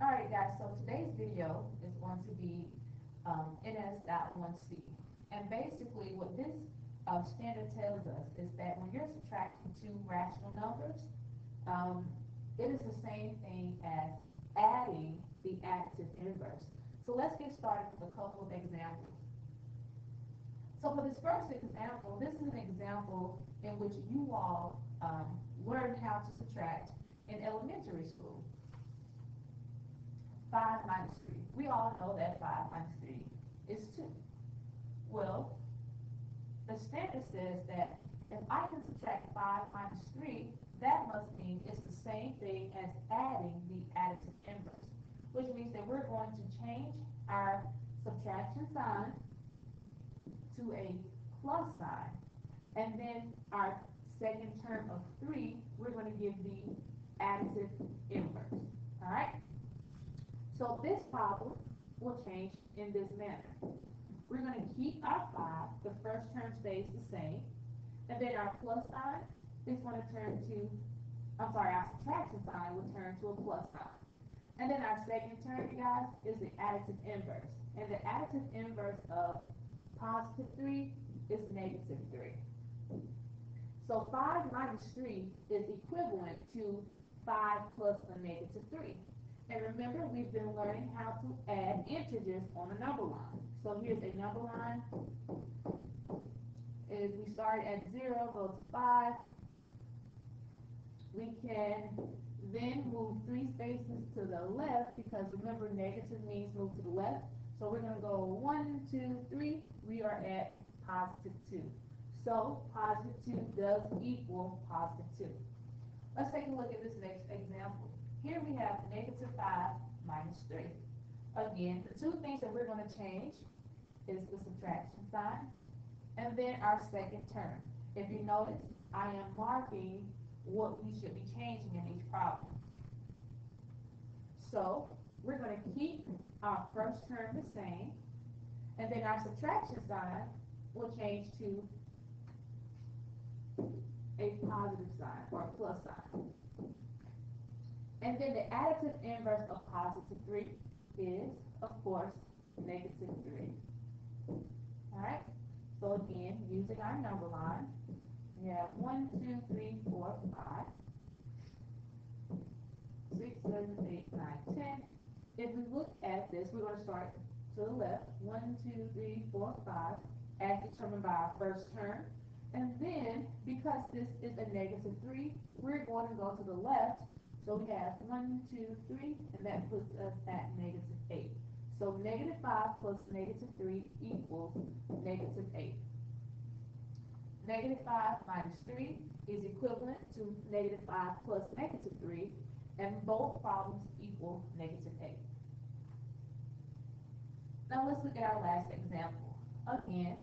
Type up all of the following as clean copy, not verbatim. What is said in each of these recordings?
Alright guys, so today's video is going to be NS1c. And basically what this standard tells us is that when you're subtracting two rational numbers, um, it is the same thing as adding the additive inverse. So let's get started with a couple of examples. So for this first example, this is an example in which you all learned how to subtract in elementary school. 5 minus 3. We all know that 5 minus 3 is 2. Well, the standard says that if I can subtract 5 minus 3, that must mean it's the same thing as adding the additive inverse, which means that we're going to change our subtraction sign to a plus sign. And then our second term of 3, we're going to give the additive inverse. All right? So this problem will change in this manner. We're going to keep our 5. The first term stays the same. And then our plus sign is going to turn to, our subtraction sign will turn to a plus sign. And then our second term, you guys, is the additive inverse. And the additive inverse of positive 3 is negative 3. So 5 minus 3 is equivalent to 5 plus a negative 3. And remember, we've been learning how to add integers on a number line. So here's a number line. If we start at 0, go to 5. We can then move 3 spaces to the left because remember, negative means move to the left. So we're going to go 1, 2, 3. We are at positive 2. So positive 2 does equal positive 2. Let's take a look at this next example. Here we have negative 5 minus 3. Again, the two things that we're going to change is the subtraction sign and then our second term. If you notice, I am marking what we should be changing in each problem. So we're going to keep our first term the same, and then our subtraction sign will change to a positive sign or a plus sign. And then the additive inverse of positive 3 is, of course, negative 3. Alright? So again, using our number line, we have 1, 2, 3, 4, 5, 6, 7, 8, 9, 10. If we look at this, we're going to start to the left. 1, 2, 3, 4, 5, as determined by our first term. And then, because this is a negative 3, we're going to go to the left. So we have 1, 2, 3, and that puts us at negative 8. So negative 5 plus negative 3 equals negative 8. Negative 5 minus 3 is equivalent to negative 5 plus negative 3, and both problems equal negative 8. Now let's look at our last example. Again,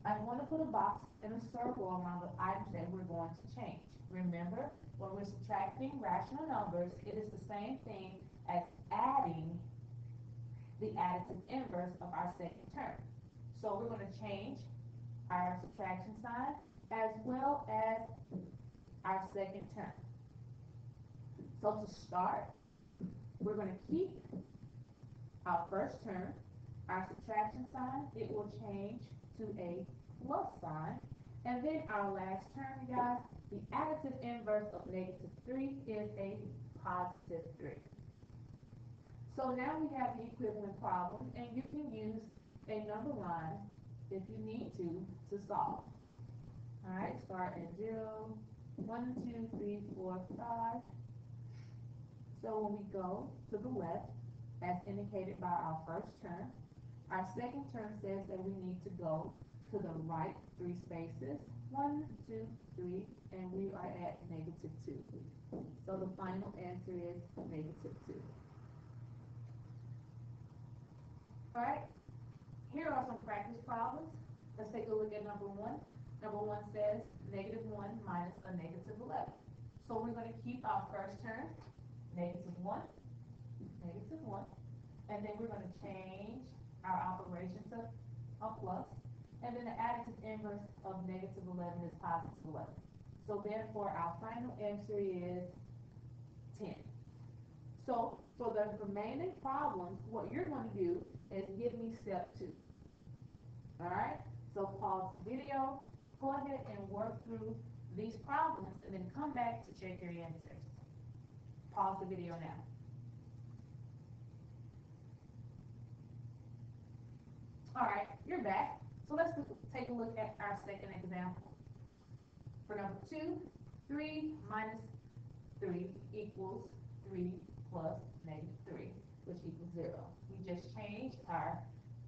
I want to put a box and a circle around the items that we're going to change. Remember, when we're subtracting rational numbers, it is the same thing as adding the additive inverse of our second term. So we're going to change our subtraction sign as well as our second term. So to start, we're going to keep our first term. Our subtraction sign, it will change to a plus sign. And then our last term, you guys, the additive inverse of negative 3 is a positive 3. So now we have the equivalent problem, and you can use a number line if you need to solve. All right, start at 0, 1, 2, 3, 4, 5. So when we go to the left, as indicated by our first term, our second term says that we need to go to the right 3 spaces, 1, 2, 3, and we are at negative 2. So the final answer is negative 2. All right, here are some practice problems. Let's take a look at number 1. Number 1 says negative 1 minus a negative 11. So we're going to keep our first term, negative 1, and then we're going to change our operation to a plus. And then the additive inverse of negative 11 is positive 11. So therefore, our final answer is 10. So for the remaining problems, what you're going to do is give me step two. All right? So pause the video, go ahead and work through these problems, and then come back to check your answers. Pause the video now. All right, you're back. So let's take a look at our second example. For number two, 3 minus 3 equals 3 plus negative 3, which equals 0. We just changed our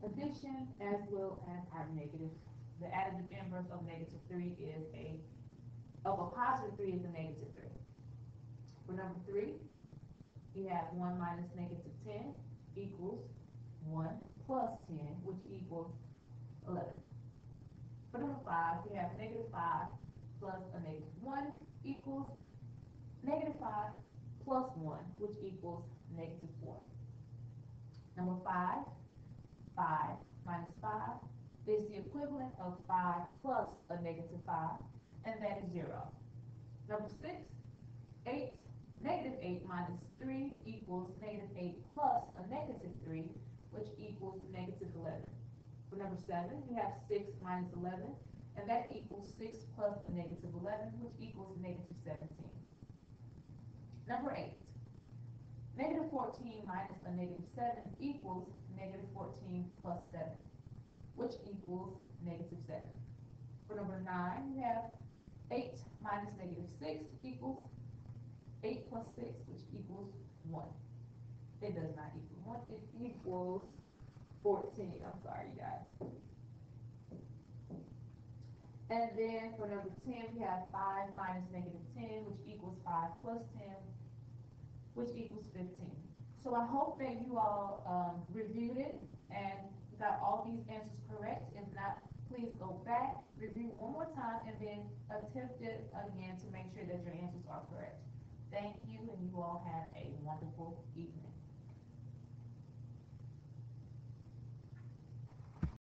addition as well as our negative. The additive inverse of negative 3 is of a positive 3 is a negative 3. For number 3, you have 1 minus negative 10 equals 1 plus 10, which equals 11. For number 5, you have negative 5 plus a negative 1 equals negative 5 plus 1, which equals negative 4. Number 5, 5 minus 5 is the equivalent of 5 plus a negative 5, and that is 0. Number 6, 8, negative 8 minus 3 equals negative 8 plus a negative 3, which equals negative 11. For number 7, you have 6 minus 11, and that equals 6 plus a negative 11, which equals negative 17. Number 8, negative 14 minus a negative 7 equals negative 14 plus 7, which equals negative 7. For number 9, you have 8 minus negative 6 equals 8 plus 6, which equals 1. It does not equal 1, it equals 14. I'm sorry, you guys. And then for number 10, we have 5 minus negative 10, which equals 5 plus 10, which equals 15. So I hope that you all reviewed it and got all these answers correct. If not, please go back, review one more time, and then attempt it again to make sure that your answers are correct. Thank you, and you all have a wonderful